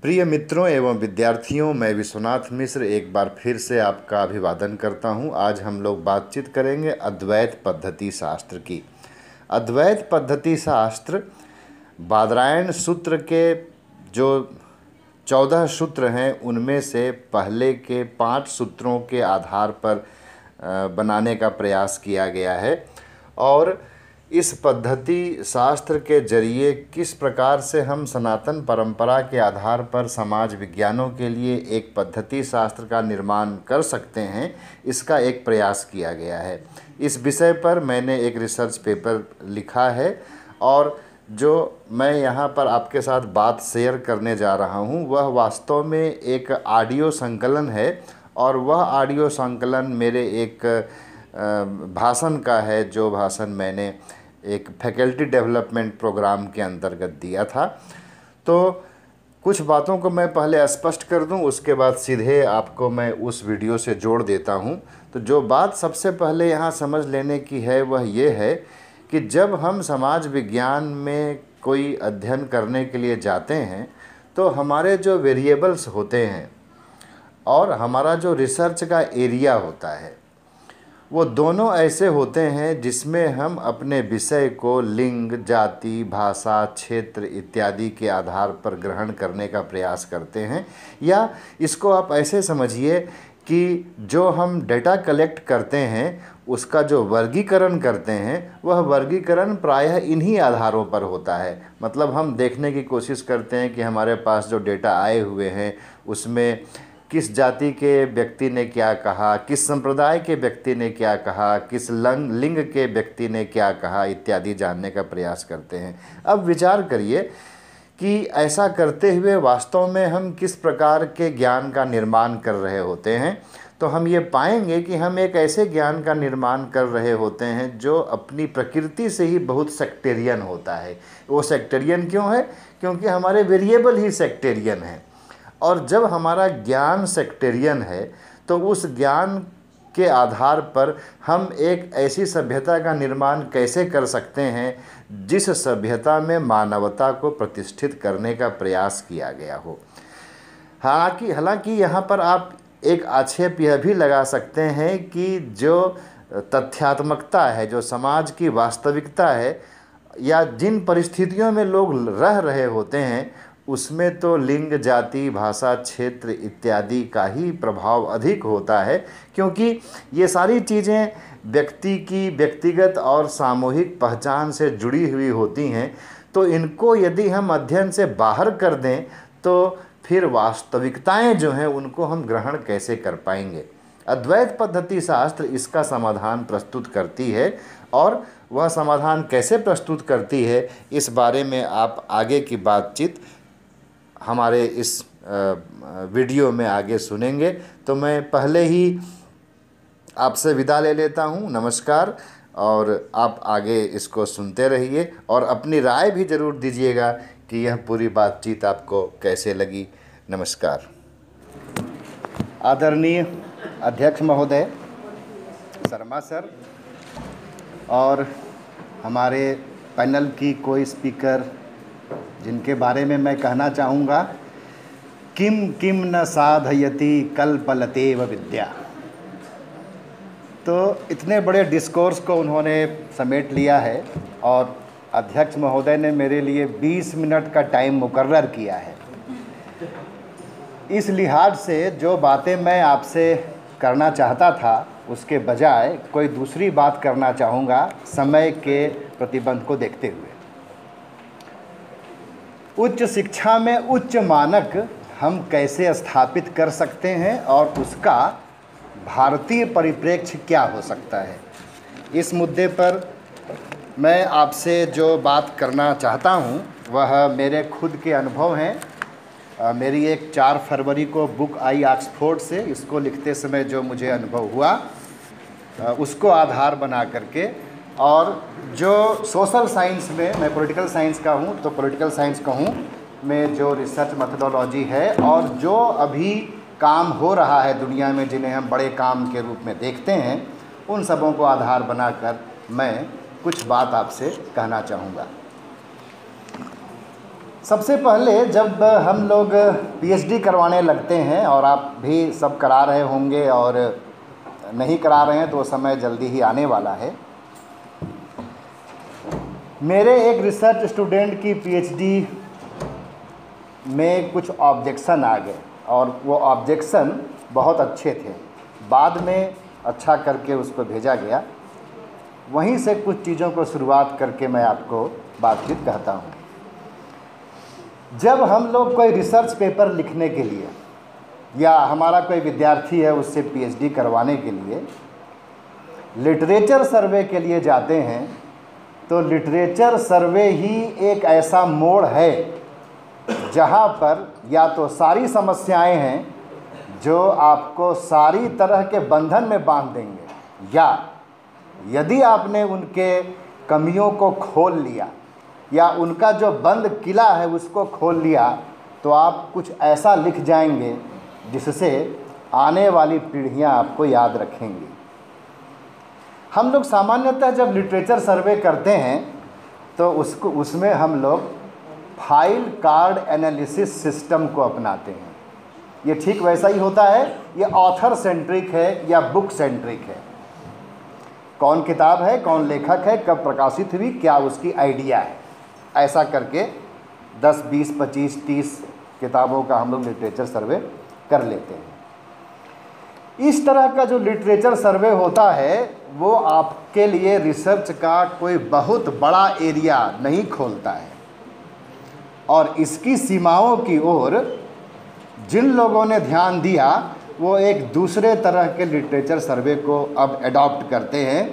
प्रिय मित्रों एवं विद्यार्थियों, मैं विश्वनाथ मिश्र एक बार फिर से आपका अभिवादन करता हूं। आज हम लोग बातचीत करेंगे अद्वैत पद्धति शास्त्र की। अद्वैत पद्धति शास्त्र बादरायण सूत्र के जो 14 सूत्र हैं उनमें से पहले के 5 सूत्रों के आधार पर बनाने का प्रयास किया गया है। और इस पद्धति शास्त्र के जरिए किस प्रकार से हम सनातन परंपरा के आधार पर समाज विज्ञानों के लिए एक पद्धति शास्त्र का निर्माण कर सकते हैं, इसका एक प्रयास किया गया है। इस विषय पर मैंने एक रिसर्च पेपर लिखा है और जो मैं यहाँ पर आपके साथ बात शेयर करने जा रहा हूँ वह वास्तव में एक ऑडियो संकलन है। और वह ऑडियो संकलन मेरे एक भाषण का है, जो भाषण मैंने एक फैकल्टी डेवलपमेंट प्रोग्राम के अंतर्गत दिया था। तो कुछ बातों को मैं पहले स्पष्ट कर दूं, उसके बाद सीधे आपको मैं उस वीडियो से जोड़ देता हूं। तो जो बात सबसे पहले यहाँ समझ लेने की है वह ये है कि जब हम समाज विज्ञान में कोई अध्ययन करने के लिए जाते हैं तो हमारे जो वेरिएबल्स होते हैं और हमारा जो रिसर्च का एरिया होता है वो दोनों ऐसे होते हैं जिसमें हम अपने विषय को लिंग, जाति, भाषा, क्षेत्र इत्यादि के आधार पर ग्रहण करने का प्रयास करते हैं। या इसको आप ऐसे समझिए कि जो हम डेटा कलेक्ट करते हैं उसका जो वर्गीकरण करते हैं वह वर्गीकरण प्रायः इन्हीं आधारों पर होता है। मतलब हम देखने की कोशिश करते हैं कि हमारे पास जो डेटा आए हुए हैं उसमें किस जाति के व्यक्ति ने क्या कहा, किस संप्रदाय के व्यक्ति ने क्या कहा, किस लिंग के व्यक्ति ने क्या कहा इत्यादि जानने का प्रयास करते हैं। अब विचार करिए कि ऐसा करते हुए वास्तव में हम किस प्रकार के ज्ञान का निर्माण कर रहे होते हैं। तो हम ये पाएंगे कि हम एक ऐसे ज्ञान का निर्माण कर रहे होते हैं जो अपनी प्रकृति से ही बहुत सेक्टेरियन होता है। वो सेक्टेरियन क्यों है? क्योंकि हमारे वेरिएबल ही सेक्टेरियन हैं। और जब हमारा ज्ञान सेक्टेरियन है तो उस ज्ञान के आधार पर हम एक ऐसी सभ्यता का निर्माण कैसे कर सकते हैं जिस सभ्यता में मानवता को प्रतिष्ठित करने का प्रयास किया गया हो। हालांकि यहाँ पर आप एक आक्षेप यह भी लगा सकते हैं कि जो तथ्यात्मकता है, जो समाज की वास्तविकता है या जिन परिस्थितियों में लोग रह रहे होते हैं उसमें तो लिंग, जाति, भाषा, क्षेत्र इत्यादि का ही प्रभाव अधिक होता है, क्योंकि ये सारी चीज़ें व्यक्ति की व्यक्तिगत और सामूहिक पहचान से जुड़ी हुई होती हैं। तो इनको यदि हम अध्ययन से बाहर कर दें तो फिर वास्तविकताएं जो हैं उनको हम ग्रहण कैसे कर पाएंगे। अद्वैत पद्धति शास्त्र इसका समाधान प्रस्तुत करती है। और वह समाधान कैसे प्रस्तुत करती है इस बारे में आप आगे की बातचीत हमारे इस वीडियो में आगे सुनेंगे। तो मैं पहले ही आपसे विदा ले लेता हूं। नमस्कार। और आप आगे इसको सुनते रहिए और अपनी राय भी ज़रूर दीजिएगा कि यह पूरी बातचीत आपको कैसे लगी। नमस्कार। आदरणीय अध्यक्ष महोदय शर्मा सर और हमारे पैनल की कोई स्पीकर जिनके बारे में मैं कहना चाहूँगा, किम किम न साधयति कल्पलतेव विद्या। तो इतने बड़े डिस्कोर्स को उन्होंने समेट लिया है और अध्यक्ष महोदय ने मेरे लिए 20 मिनट का टाइम मुकर्रर किया है। इस लिहाज से जो बातें मैं आपसे करना चाहता था उसके बजाय कोई दूसरी बात करना चाहूँगा समय के प्रतिबंध को देखते हुए। उच्च शिक्षा में उच्च मानक हम कैसे स्थापित कर सकते हैं और उसका भारतीय परिप्रेक्ष्य क्या हो सकता है, इस मुद्दे पर मैं आपसे जो बात करना चाहता हूं वह मेरे खुद के अनुभव हैं। मेरी एक 4 फरवरी को बुक आई ऑक्सफोर्ड से, इसको लिखते समय जो मुझे अनुभव हुआ उसको आधार बना करके, और जो सोशल साइंस में, मैं पॉलिटिकल साइंस का हूँ तो पॉलिटिकल साइंस का हूँ में जो रिसर्च मेथडोलॉजी है और जो अभी काम हो रहा है दुनिया में जिन्हें हम बड़े काम के रूप में देखते हैं, उन सबों को आधार बनाकर मैं कुछ बात आपसे कहना चाहूँगा। सबसे पहले जब हम लोग पीएचडी करवाने लगते हैं, और आप भी सब करा रहे होंगे और नहीं करा रहे हैं तो वो समय जल्दी ही आने वाला है। मेरे एक रिसर्च स्टूडेंट की पीएचडी में कुछ ऑब्जेक्शन आ गए, और वो ऑब्जेक्शन बहुत अच्छे थे। बाद में अच्छा करके उसको भेजा गया। वहीं से कुछ चीज़ों को शुरुआत करके मैं आपको बातचीत कहता हूँ। जब हम लोग कोई रिसर्च पेपर लिखने के लिए, या हमारा कोई विद्यार्थी है उससे पीएचडी करवाने के लिए लिटरेचर सर्वे के लिए जाते हैं, तो लिटरेचर सर्वे ही एक ऐसा मोड़ है जहाँ पर या तो सारी समस्याएं हैं जो आपको सारी तरह के बंधन में बांध देंगे, या यदि आपने उनके कमियों को खोल लिया या उनका जो बंद किला है उसको खोल लिया, तो आप कुछ ऐसा लिख जाएंगे जिससे आने वाली पीढ़ियां आपको याद रखेंगी। हम लोग सामान्यतः जब लिटरेचर सर्वे करते हैं तो उसमें हम लोग फाइल कार्ड एनालिसिस सिस्टम को अपनाते हैं। ये ठीक वैसा ही होता है। ये ऑथर सेंट्रिक है या बुक सेंट्रिक है। कौन किताब है, कौन लेखक है, कब प्रकाशित हुई, क्या उसकी आइडिया है, ऐसा करके 10, 20, 25, 30 किताबों का हम लोग लिटरेचर सर्वे कर लेते हैं। इस तरह का जो लिटरेचर सर्वे होता है वो आपके लिए रिसर्च का कोई बहुत बड़ा एरिया नहीं खोलता है, और इसकी सीमाओं की ओर जिन लोगों ने ध्यान दिया वो एक दूसरे तरह के लिटरेचर सर्वे को अब एडॉप्ट करते हैं।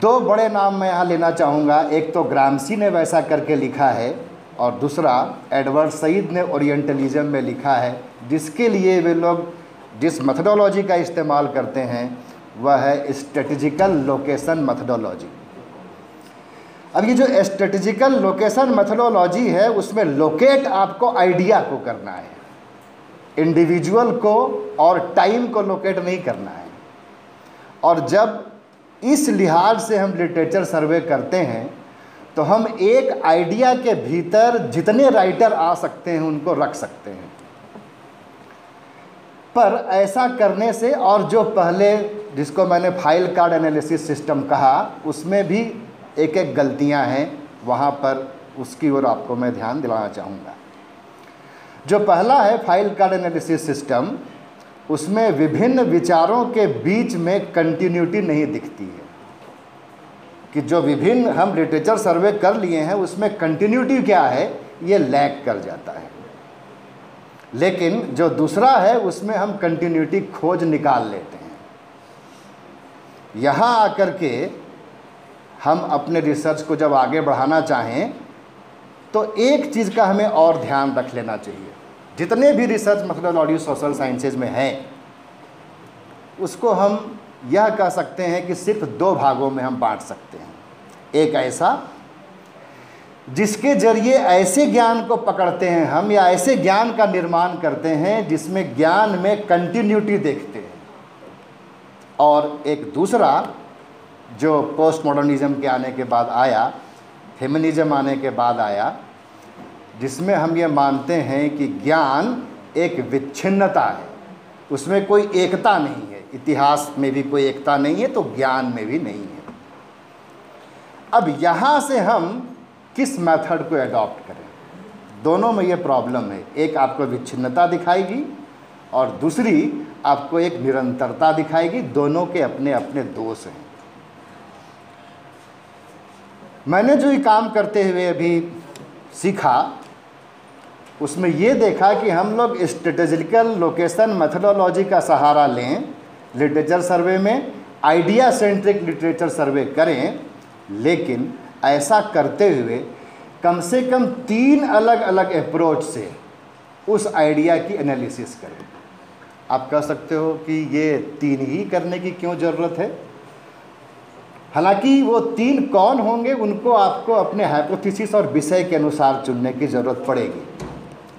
दो बड़े नाम मैं यहाँ लेना चाहूँगा। एक तो ग्राम्सी ने वैसा करके लिखा है, और दूसरा एडवर्ड सईद ने ओरिएंटलिज्म में लिखा है, जिसके लिए वे लोग जिस मेथडोलॉजी का इस्तेमाल करते हैं वह है स्ट्रेटेजिकल लोकेशन मेथडोलॉजी। अब ये जो स्ट्रेटेजिकल लोकेशन मेथडोलॉजी है उसमें लोकेट आपको आइडिया को करना है, इंडिविजुअल को और टाइम को लोकेट नहीं करना है। और जब इस लिहाज से हम लिटरेचर सर्वे करते हैं तो हम एक आइडिया के भीतर जितने राइटर आ सकते हैं उनको रख सकते हैं। पर ऐसा करने से, और जो पहले जिसको मैंने फाइल कार्ड एनालिसिस सिस्टम कहा, उसमें भी एक एक गलतियां हैं, वहाँ पर उसकी ओर आपको मैं ध्यान दिलाना चाहूँगा। जो पहला है फाइल कार्ड एनालिसिस सिस्टम, उसमें विभिन्न विचारों के बीच में कंटिन्यूटी नहीं दिखती है, कि जो विभिन्न हम लिटरेचर सर्वे कर लिए हैं उसमें कंटिन्यूटी क्या है ये लैग कर जाता है। लेकिन जो दूसरा है उसमें हम कंटिन्यूटी खोज निकाल लेते हैं। यहाँ आकर के हम अपने रिसर्च को जब आगे बढ़ाना चाहें तो एक चीज़ का हमें और ध्यान रख लेना चाहिए। जितने भी रिसर्च मेथडोलॉजी सोशल साइंसेज में है उसको हम यह कह सकते हैं कि सिर्फ दो भागों में हम बांट सकते हैं। एक ऐसा जिसके जरिए ऐसे ज्ञान को पकड़ते हैं हम, या ऐसे ज्ञान का निर्माण करते हैं जिसमें ज्ञान में कंटिन्यूटी देखते हैं, और एक दूसरा जो पोस्ट मॉडर्निज्म के आने के बाद आया, फेमिनिज्म आने के बाद आया, जिसमें हम ये मानते हैं कि ज्ञान एक विच्छिन्नता है, उसमें कोई एकता नहीं है। इतिहास में भी कोई एकता नहीं है तो ज्ञान में भी नहीं है। अब यहाँ से हम किस मेथड को एडॉप्ट करें, दोनों में ये प्रॉब्लम है। एक आपको विच्छिन्नता दिखाएगी और दूसरी आपको एक निरंतरता दिखाएगी। दोनों के अपने अपने दोष हैं। मैंने जो ये काम करते हुए अभी सीखा उसमें ये देखा कि हम लोग स्ट्रेटेजिकल लोकेशन मेथडोलॉजी का सहारा लें लिटरेचर सर्वे में, आइडिया सेंट्रिक लिटरेचर सर्वे करें, लेकिन ऐसा करते हुए कम से कम 3 अलग अलग अप्रोच से उस आइडिया की एनालिसिस करें। आप कह सकते हो कि ये 3 ही करने की क्यों ज़रूरत है। हालांकि वो 3 कौन होंगे उनको आपको अपने हाइपोथेसिस और विषय के अनुसार चुनने की ज़रूरत पड़ेगी।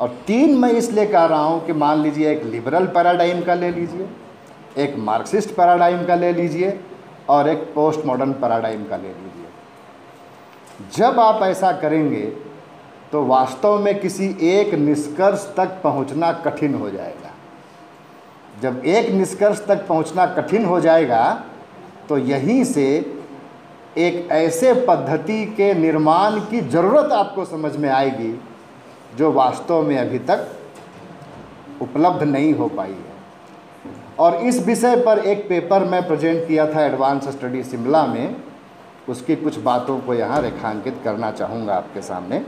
और 3 मैं इसलिए कह रहा हूँ कि मान लीजिए एक लिबरल पैराडाइम का ले लीजिए, एक मार्क्सिस्ट पैराडाइम का ले लीजिए और एक पोस्ट मॉडर्न पैराडाइम का ले लीजिए। जब आप ऐसा करेंगे तो वास्तव में किसी एक निष्कर्ष तक पहुंचना कठिन हो जाएगा। जब एक निष्कर्ष तक पहुंचना कठिन हो जाएगा तो यहीं से एक ऐसे पद्धति के निर्माण की ज़रूरत आपको समझ में आएगी जो वास्तव में अभी तक उपलब्ध नहीं हो पाई है। और इस विषय पर एक पेपर मैं प्रेजेंट किया था एडवांस स्टडी शिमला में, उसकी कुछ बातों को यहाँ रेखांकित करना चाहूँगा आपके सामने।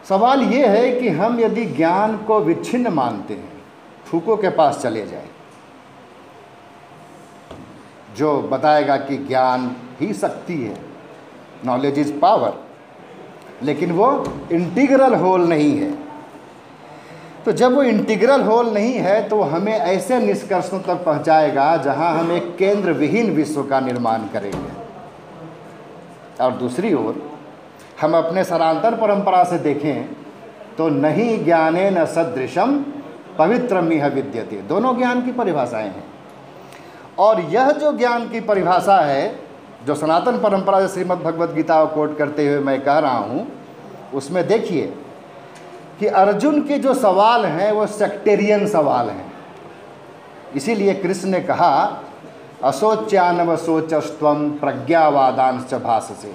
सवाल ये है कि हम यदि ज्ञान को विच्छिन्न मानते हैं, फूको के पास चले जाए जो बताएगा कि ज्ञान ही शक्ति है, नॉलेज इज पावर, लेकिन वो इंटीग्रल होल नहीं है। तो जब वो इंटीग्रल होल नहीं है तो हमें ऐसे निष्कर्षों तक पहुंचाएगा जहां हम एक केंद्र विहीन विश्व का निर्माण करेंगे। और दूसरी ओर हम अपने सनातन परंपरा से देखें तो नहीं ज्ञाने न सदृशम पवित्रमिह विद्यते, दोनों ज्ञान की परिभाषाएं हैं। और यह जो ज्ञान की परिभाषा है जो सनातन परंपरा से श्रीमद् भगवद गीता को कोट करते हुए मैं कह रहा हूँ, उसमें देखिए कि अर्जुन के जो सवाल हैं वो सेक्टेरियन सवाल हैं। इसीलिए कृष्ण ने कहा अशोच्यानव शोचस्त्वम प्रज्ञावादांश्च भाषसे।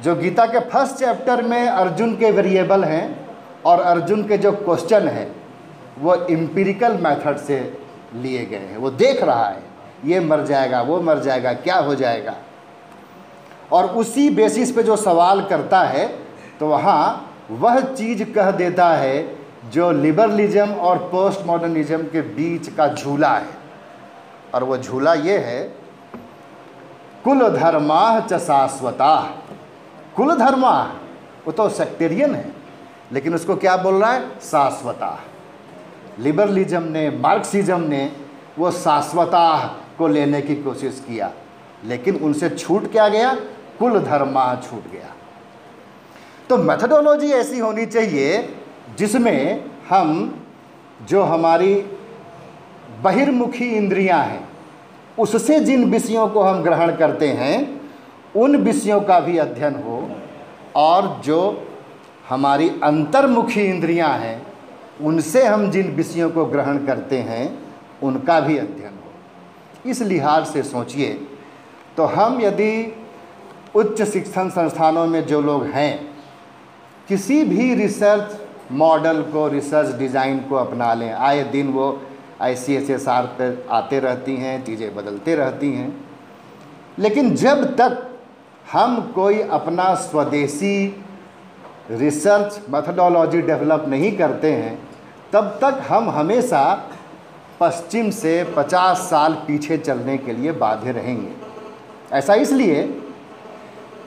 जो गीता के फर्स्ट चैप्टर में अर्जुन के वेरिएबल हैं और अर्जुन के जो क्वेश्चन हैं वो एम्पिरिकल मेथड से लिए गए हैं। वो देख रहा है ये मर जाएगा, वो मर जाएगा, क्या हो जाएगा, और उसी बेसिस पे जो सवाल करता है तो वहाँ वह चीज़ कह देता है जो लिबरलिज्म और पोस्ट मॉडर्निज्म के बीच का झूला है। और वो झूला ये है कुल धर्माः च शाश्वताः। कुल धर्माः वो तो सेक्टेरियन है, लेकिन उसको क्या बोल रहा है? शाश्वताः। लिबरलिज्म ने, मार्क्सिज्म ने वो शाश्वताः को लेने की कोशिश किया, लेकिन उनसे छूट क्या गया? कुल धर्माः छूट गया। तो मेथडोलॉजी ऐसी होनी चाहिए जिसमें हम जो हमारी बहिर्मुखी इंद्रियां हैं उससे जिन विषयों को हम ग्रहण करते हैं उन विषयों का भी अध्ययन हो, और जो हमारी अंतर्मुखी इंद्रियां हैं उनसे हम जिन विषयों को ग्रहण करते हैं उनका भी अध्ययन हो। इस लिहाज से सोचिए तो हम यदि उच्च शिक्षण संस्थानों में जो लोग हैं किसी भी रिसर्च मॉडल को, रिसर्च डिज़ाइन को अपना लें, आए दिन वो ICSSR पर आते रहती हैं, चीज़ें बदलते रहती हैं, लेकिन जब तक हम कोई अपना स्वदेशी रिसर्च मेथडोलॉजी डेवलप नहीं करते हैं तब तक हम हमेशा पश्चिम से 50 साल पीछे चलने के लिए बाध्य रहेंगे। ऐसा इसलिए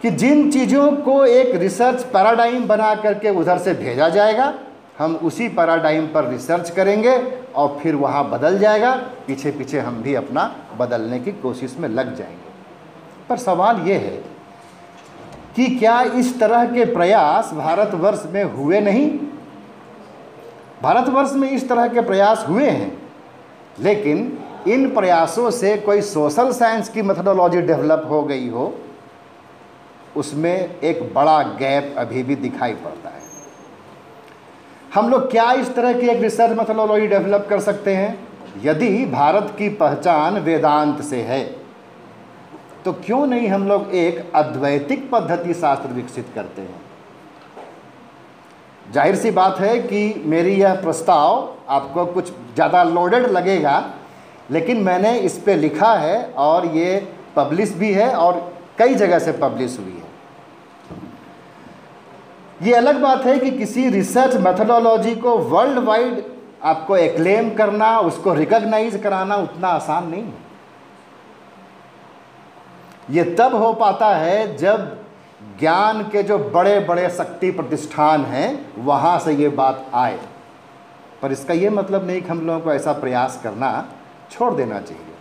कि जिन चीज़ों को एक रिसर्च पैराडाइम बना करके उधर से भेजा जाएगा, हम उसी पैराडाइम पर रिसर्च करेंगे और फिर वहाँ बदल जाएगा, पीछे पीछे हम भी अपना बदलने की कोशिश में लग जाएंगे। पर सवाल ये है कि क्या इस तरह के प्रयास भारतवर्ष में हुए नहीं? भारतवर्ष में इस तरह के प्रयास हुए हैं, लेकिन इन प्रयासों से कोई सोशल साइंस की मेथडोलॉजी डेवलप हो गई हो, उसमें एक बड़ा गैप अभी भी दिखाई पड़ता है। हम लोग क्या इस तरह की एक रिसर्च मेथडोलॉजी डेवलप कर सकते हैं? यदि भारत की पहचान वेदांत से है तो क्यों नहीं हम लोग एक अद्वैतिक पद्धति शास्त्र विकसित करते हैं? जाहिर सी बात है कि मेरी यह प्रस्ताव आपको कुछ ज़्यादा लोडेड लगेगा, लेकिन मैंने इस पे लिखा है और ये पब्लिश भी है और कई जगह से पब्लिश हुई है। ये अलग बात है कि किसी रिसर्च मेथडोलॉजी को वर्ल्ड वाइड आपको एक्लेम करना, उसको रिकॉग्नाइज कराना उतना आसान नहीं है। ये तब हो पाता है जब ज्ञान के जो बड़े बड़े शक्ति प्रतिष्ठान हैं वहाँ से ये बात आए। पर इसका ये मतलब नहीं कि हम लोगों को ऐसा प्रयास करना छोड़ देना चाहिए।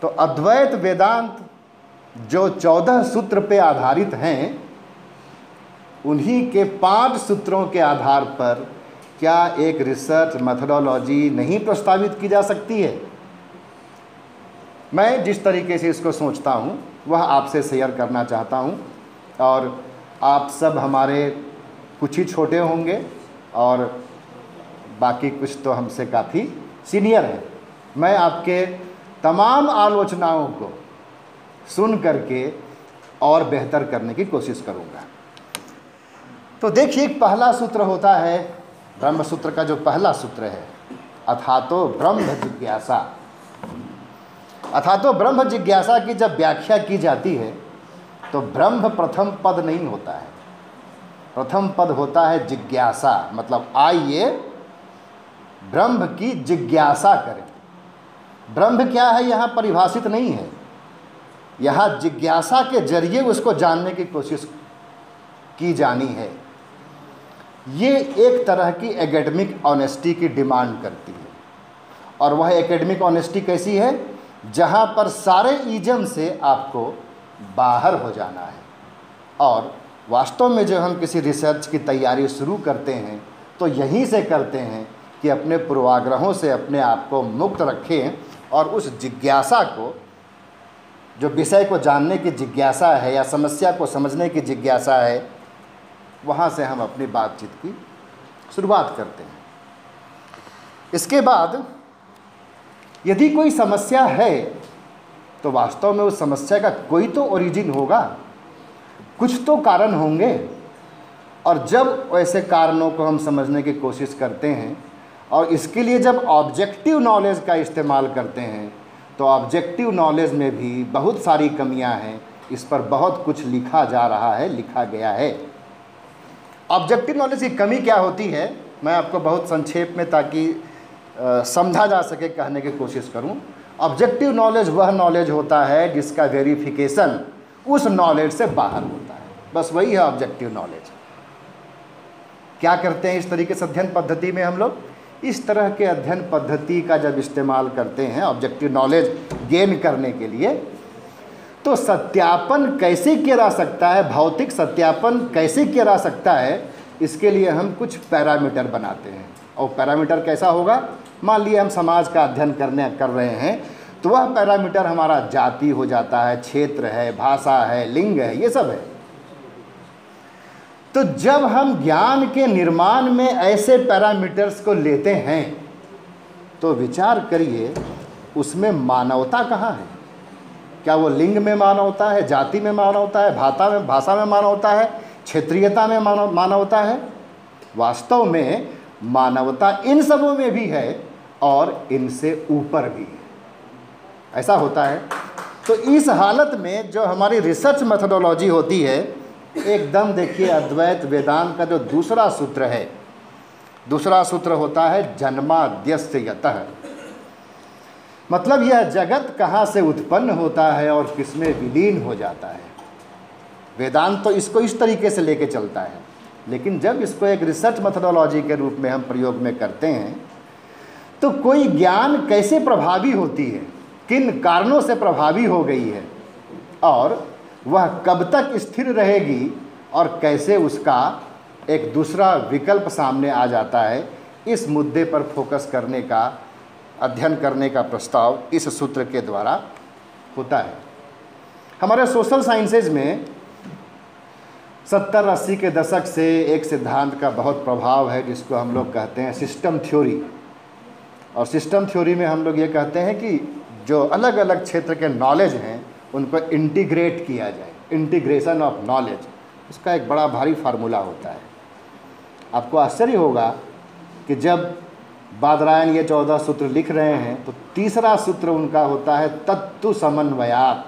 तो अद्वैत वेदांत जो 14 सूत्र पे आधारित हैं, उन्हीं के 5 सूत्रों के आधार पर क्या एक रिसर्च मेथडोलॉजी नहीं प्रस्तावित की जा सकती है? मैं जिस तरीके से इसको सोचता हूँ वह आपसे शेयर करना चाहता हूँ। और आप सब हमारे कुछ ही छोटे होंगे और बाकी कुछ तो हमसे काफ़ी सीनियर हैं। मैं आपके तमाम आलोचनाओं को सुन करके और बेहतर करने की कोशिश करूँगा। तो देखिए, पहला सूत्र होता है ब्रह्म सूत्र का, जो पहला सूत्र है, अथातो ब्रह्म जिज्ञासा। अथातो ब्रह्म जिज्ञासा की जब व्याख्या की जाती है तो ब्रह्म प्रथम पद नहीं होता है, प्रथम पद होता है जिज्ञासा। मतलब आइए ब्रह्म की जिज्ञासा करें। ब्रह्म क्या है यहाँ परिभाषित नहीं है, यहाँ जिज्ञासा के जरिए उसको जानने की कोशिश की जानी है। ये एक तरह की एकेडमिक ऑनेस्टी की डिमांड करती है। और वह एकेडमिक ऑनेस्टी कैसी है? जहाँ पर सारे ईजम से आपको बाहर हो जाना है। और वास्तव में जब हम किसी रिसर्च की तैयारी शुरू करते हैं तो यहीं से करते हैं कि अपने पूर्वाग्रहों से अपने आप को मुक्त रखें और उस जिज्ञासा को, जो विषय को जानने की जिज्ञासा है या समस्या को समझने की जिज्ञासा है, वहाँ से हम अपनी बातचीत की शुरुआत करते हैं। इसके बाद यदि कोई समस्या है तो वास्तव में उस समस्या का कोई तो ओरिजिन होगा, कुछ तो कारण होंगे। और जब ऐसे कारणों को हम समझने की कोशिश करते हैं और इसके लिए जब ऑब्जेक्टिव नॉलेज का इस्तेमाल करते हैं तो ऑब्जेक्टिव नॉलेज में भी बहुत सारी कमियां हैं। इस पर बहुत कुछ लिखा जा रहा है, लिखा गया है। ऑब्जेक्टिव नॉलेज की कमी क्या होती है, मैं आपको बहुत संक्षेप में, ताकि समझा जा सके, कहने की कोशिश करूं। ऑब्जेक्टिव नॉलेज वह नॉलेज होता है जिसका वेरिफिकेशन उस नॉलेज से बाहर होता है, बस वही है ऑब्जेक्टिव नॉलेज। क्या करते हैं इस तरीके से अध्ययन पद्धति में हम लोग? इस तरह के अध्ययन पद्धति का जब इस्तेमाल करते हैं ऑब्जेक्टिव नॉलेज गेन करने के लिए, तो सत्यापन कैसे किया जा सकता है, भौतिक सत्यापन कैसे किया जा सकता है, इसके लिए हम कुछ पैरामीटर बनाते हैं। और पैरामीटर कैसा होगा? मान लिए हम समाज का अध्ययन कर रहे हैं तो वह पैरामीटर हमारा जाति हो जाता है, क्षेत्र है, भाषा है, लिंग है, ये सब है। तो जब हम ज्ञान के निर्माण में ऐसे पैरामीटर्स को लेते हैं तो विचार करिए, उसमें मानवता कहाँ है? क्या वो लिंग में मानवता है, जाति में मानवता है, भाषा में मानवता है, क्षेत्रीयता में मानवता है? वास्तव में मानवता इन सबों में भी है और इनसे ऊपर भी है। ऐसा होता है। तो इस हालत में जो हमारी रिसर्च मेथोडोलॉजी होती है, एकदम देखिए अद्वैत वेदांत का जो दूसरा सूत्र है, दूसरा सूत्र होता है जन्माद्यस्य यतः। मतलब यह जगत कहाँ से उत्पन्न होता है और किसमें विलीन हो जाता है। वेदांत तो इसको इस तरीके से लेके चलता है, लेकिन जब इसको एक रिसर्च मेथोडोलॉजी के रूप में हम प्रयोग में करते हैं तो कोई ज्ञान कैसे प्रभावी होती है, किन कारणों से प्रभावी हो गई है और वह कब तक स्थिर रहेगी और कैसे उसका एक दूसरा विकल्प सामने आ जाता है, इस मुद्दे पर फोकस करने का, अध्ययन करने का प्रस्ताव इस सूत्र के द्वारा होता है। हमारे सोशल साइंसेज में 70-80 के दशक से एक सिद्धांत का बहुत प्रभाव है जिसको हम लोग कहते हैं सिस्टम थ्योरी। और सिस्टम थ्योरी में हम लोग ये कहते हैं कि जो अलग अलग क्षेत्र के नॉलेज हैं उनको इंटीग्रेट किया जाए, इंटीग्रेशन ऑफ नॉलेज। उसका एक बड़ा भारी फार्मूला होता है। आपको आश्चर्य होगा कि जब बादरायण ये 14 सूत्र लिख रहे हैं तो तीसरा सूत्र उनका होता है तत्तु समन्वयात।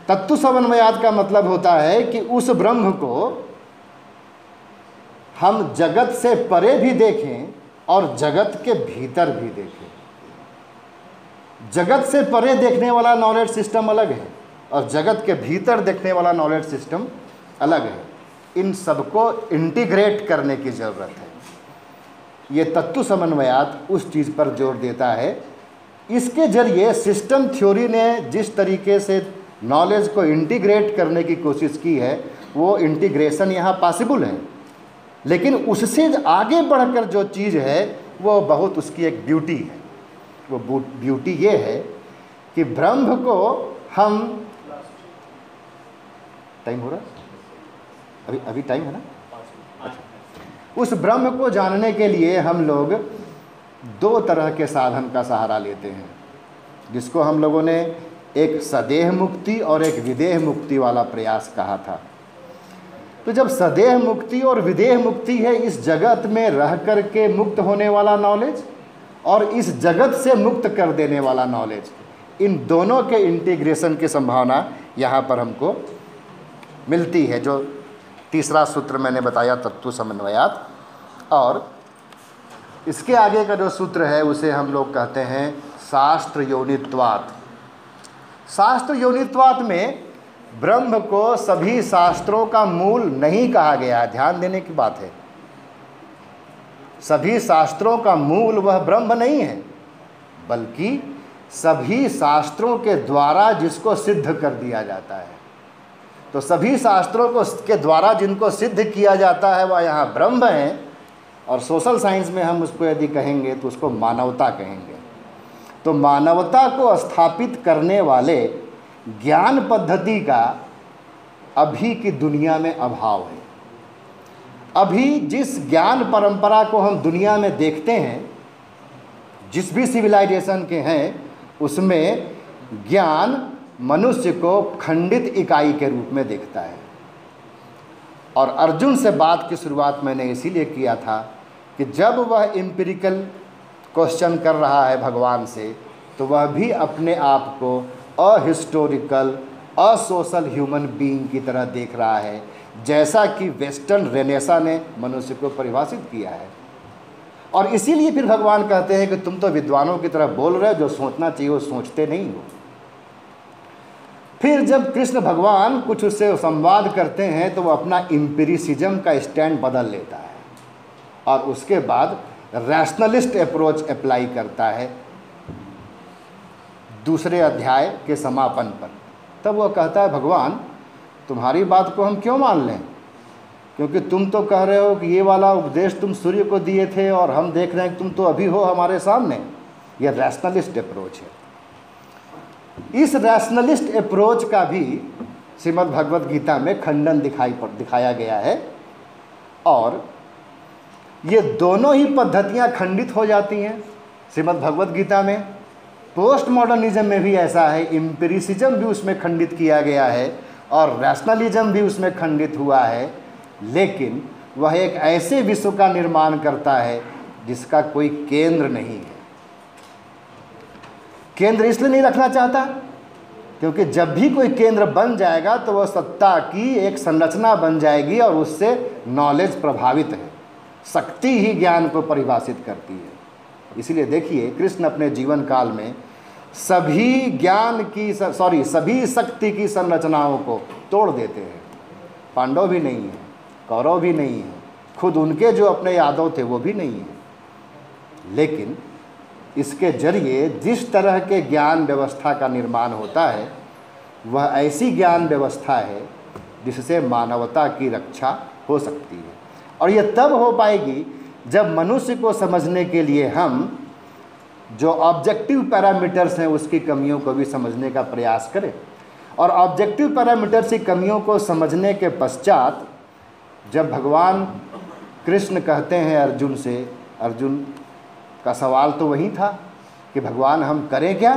तत्तु समन्वयात का मतलब होता है कि उस ब्रह्म को हम जगत से परे भी देखें और जगत के भीतर भी देखें। जगत से परे देखने वाला नॉलेज सिस्टम अलग है और जगत के भीतर देखने वाला नॉलेज सिस्टम अलग है। इन सबको इंटीग्रेट करने की ज़रूरत है। ये तत्व समन्वयात उस चीज़ पर जोर देता है। इसके जरिए सिस्टम थ्योरी ने जिस तरीके से नॉलेज को इंटीग्रेट करने की कोशिश की है वो इंटीग्रेशन यहाँ पॉसिबल है, लेकिन उससे आगे बढ़कर जो चीज़ है वो बहुत उसकी एक ब्यूटी है। वो ब्यूटी ये है कि ब्रह्म को हम टाइम हो रहा है अभी अभी टाइम है ना? अच्छा। उस ब्रह्म को जानने के लिए हम लोग दो तरह के साधन का सहारा लेते हैं, जिसको हम लोगों ने एक सदेह मुक्ति और एक विदेह मुक्ति वाला प्रयास कहा था। तो जब सदेह मुक्ति और विदेह मुक्ति है, इस जगत में रह कर के मुक्त होने वाला नॉलेज और इस जगत से मुक्त कर देने वाला नॉलेज, इन दोनों के इंटीग्रेशन की संभावना यहाँ पर हमको मिलती है। जो तीसरा सूत्र मैंने बताया, तत्व समन्वयात, और इसके आगे का जो सूत्र है उसे हम लोग कहते हैं शास्त्र योनित्वात्। शास्त्र योनित्वात् में ब्रह्म को सभी शास्त्रों का मूल नहीं कहा गया है। ध्यान देने की बात है, सभी शास्त्रों का मूल वह ब्रह्म नहीं है, बल्कि सभी शास्त्रों के द्वारा जिसको सिद्ध कर दिया जाता है। तो सभी शास्त्रों को के द्वारा जिनको सिद्ध किया जाता है वह यहाँ ब्रह्म है, और सोशल साइंस में हम उसको यदि कहेंगे तो उसको मानवता कहेंगे। तो मानवता को स्थापित करने वाले ज्ञान पद्धति का अभी की दुनिया में अभाव है। अभी जिस ज्ञान परंपरा को हम दुनिया में देखते हैं, जिस भी सिविलाइजेशन के हैं, उसमें ज्ञान मनुष्य को खंडित इकाई के रूप में देखता है। और अर्जुन से बात की शुरुआत मैंने इसीलिए किया था कि जब वह एम्पिरिकल क्वेश्चन कर रहा है भगवान से, तो वह भी अपने आप को अहिस्टोरिकल, असोशल ह्यूमन बीइंग की तरह देख रहा है, जैसा कि वेस्टर्न रेनेसा ने मनुष्य को परिभाषित किया है। और इसीलिए फिर भगवान कहते हैं कि तुम तो विद्वानों की तरह बोल रहे हो, जो सोचना चाहिए वो सोचते नहीं हो। फिर जब कृष्ण भगवान कुछ उससे संवाद करते हैं तो वो अपना एम्पिरिसिज्म का स्टैंड बदल लेता है और उसके बाद रैशनलिस्ट अप्रोच अप्लाई करता है दूसरे अध्याय के समापन पर। तब वो कहता है, भगवान तुम्हारी बात को हम क्यों मान लें, क्योंकि तुम तो कह रहे हो कि ये वाला उपदेश तुम सूर्य को दिए थे और हम देख रहे हैं कि तुम तो अभी हो हमारे सामने। यह रैशनलिस्ट अप्रोच है। इस रैशनलिस्ट अप्रोच का भी श्रीमद् भगवद गीता में खंडन दिखाया गया है, और ये दोनों ही पद्धतियाँ खंडित हो जाती हैं श्रीमद् भगवद गीता में। पोस्ट मॉडर्निज्म में भी ऐसा है, एम्पिरिसिज्म भी उसमें खंडित किया गया है और रैशनलिज्म भी उसमें खंडित हुआ है, लेकिन वह एक ऐसे विश्व का निर्माण करता है जिसका कोई केंद्र नहीं है। केंद्र इसलिए नहीं रखना चाहता क्योंकि जब भी कोई केंद्र बन जाएगा तो वह सत्ता की एक संरचना बन जाएगी और उससे नॉलेज प्रभावित है। शक्ति ही ज्ञान को परिभाषित करती है। इसलिए देखिए, कृष्ण अपने जीवन काल में सभी शक्ति की संरचनाओं को तोड़ देते हैं। पांडव भी नहीं है, कौरव भी नहीं है, खुद उनके जो अपने यादव थे वो भी नहीं है। लेकिन इसके जरिए जिस तरह के ज्ञान व्यवस्था का निर्माण होता है वह ऐसी ज्ञान व्यवस्था है जिससे मानवता की रक्षा हो सकती है। और यह तब हो पाएगी जब मनुष्य को समझने के लिए हम जो ऑब्जेक्टिव पैरामीटर्स हैं उसकी कमियों को भी समझने का प्रयास करें। और ऑब्जेक्टिव पैरामीटर्स की कमियों को समझने के पश्चात जब भगवान कृष्ण कहते हैं अर्जुन से, अर्जुन का सवाल तो वही था कि भगवान हम करें क्या,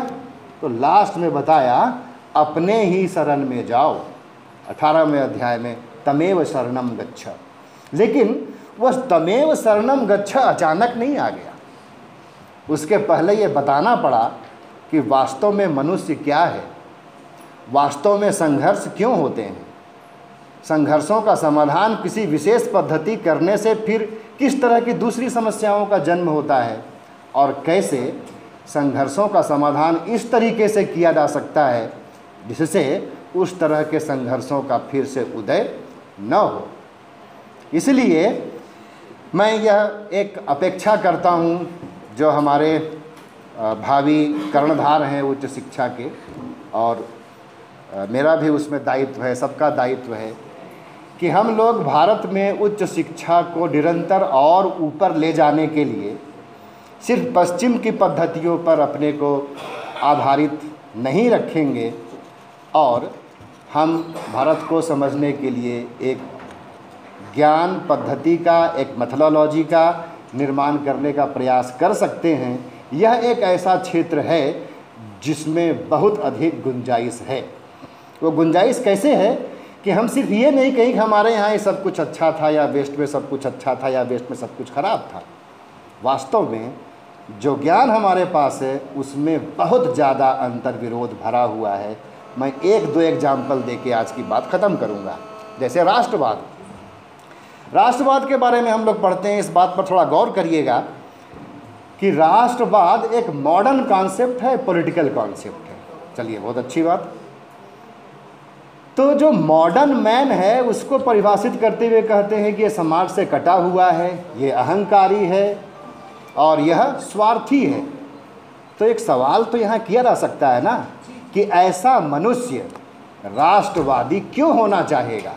तो लास्ट में बताया अपने ही शरण में जाओ। 18वें अध्याय में तमेव शरणम गच्छ। लेकिन वह तमेव शरणम गच्छ अचानक नहीं आ गया, उसके पहले ये बताना पड़ा कि वास्तव में मनुष्य क्या है, वास्तव में संघर्ष क्यों होते हैं, संघर्षों का समाधान किसी विशेष पद्धति करने से फिर किस तरह की दूसरी समस्याओं का जन्म होता है, और कैसे संघर्षों का समाधान इस तरीके से किया जा सकता है जिससे उस तरह के संघर्षों का फिर से उदय न हो। इसलिए मैं यह एक अपेक्षा करता हूँ जो हमारे भावी कर्णधार हैं उच्च शिक्षा के, और मेरा भी उसमें दायित्व है, सबका दायित्व है कि हम लोग भारत में उच्च शिक्षा को निरंतर और ऊपर ले जाने के लिए सिर्फ पश्चिम की पद्धतियों पर अपने को आधारित नहीं रखेंगे और हम भारत को समझने के लिए एक ज्ञान पद्धति का, एक मेथोडोलॉजी का निर्माण करने का प्रयास कर सकते हैं। यह एक ऐसा क्षेत्र है जिसमें बहुत अधिक गुंजाइश है। वो गुंजाइश कैसे है कि हम सिर्फ ये नहीं कहें कि हमारे यहाँ ये सब कुछ अच्छा था या वेस्ट में सब कुछ अच्छा था या वेस्ट में सब कुछ खराब था। वास्तव में जो ज्ञान हमारे पास है उसमें बहुत ज़्यादा अंतर विरोध भरा हुआ है। मैं एक दो एग्जाम्पल देके आज की बात ख़त्म करूँगा। जैसे राष्ट्रवाद, राष्ट्रवाद के बारे में हम लोग पढ़ते हैं, इस बात पर थोड़ा गौर करिएगा कि राष्ट्रवाद एक मॉडर्न कॉन्सेप्ट है, पॉलिटिकल कॉन्सेप्ट है। चलिए, बहुत अच्छी बात। तो जो मॉडर्न मैन है उसको परिभाषित करते हुए कहते हैं कि ये समाज से कटा हुआ है, ये अहंकारी है और यह स्वार्थी है। तो एक सवाल तो यहाँ किया जा सकता है ना कि ऐसा मनुष्य राष्ट्रवादी क्यों होना चाहेगा।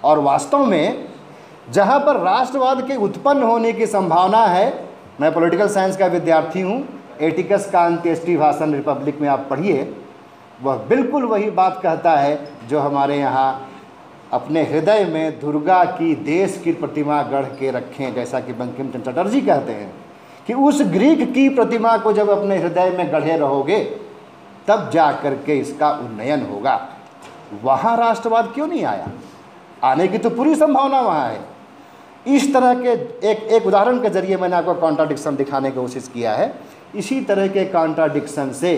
और वास्तव में जहाँ पर राष्ट्रवाद के उत्पन्न होने की संभावना है, मैं पॉलिटिकल साइंस का विद्यार्थी हूँ, एटिकस का अंत्येष्टि भाषण रिपब्लिक में आप पढ़िए, वह बिल्कुल वही बात कहता है जो हमारे यहाँ अपने हृदय में दुर्गा की देश की प्रतिमा गढ़ के रखें, जैसा कि बंकिम चंद्र चटर्जी कहते हैं कि उस ग्रीक की प्रतिमा को जब अपने हृदय में गढ़े रहोगे तब जा कर के इसका उन्नयन होगा। वहाँ राष्ट्रवाद क्यों नहीं आया? आने की तो पूरी संभावना वहाँ है। इस तरह के एक उदाहरण के जरिए मैंने आपको कॉन्ट्राडिक्शन दिखाने की कोशिश किया है। इसी तरह के कॉन्ट्राडिक्शन से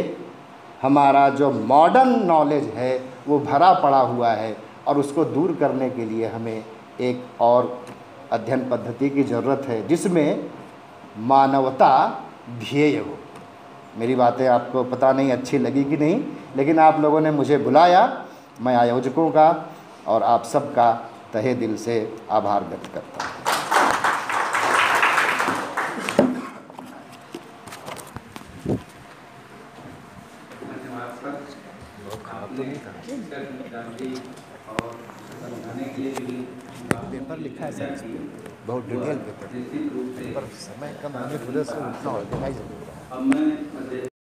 हमारा जो मॉडर्न नॉलेज है वो भरा पड़ा हुआ है और उसको दूर करने के लिए हमें एक और अध्ययन पद्धति की ज़रूरत है जिसमें मानवता ध्येय हो। मेरी बातें आपको पता नहीं अच्छी लगी कि नहीं, लेकिन आप लोगों ने मुझे बुलाया। मैं आयोजकों का और आप सबका तहे दिल से आभार व्यक्त करता हूँ। पेपर लिखा है सर, बहुत डिटेल पेपर, पर समय कम होने की वजह से उतना ऑर्गेनाइज नहीं हो रहा है।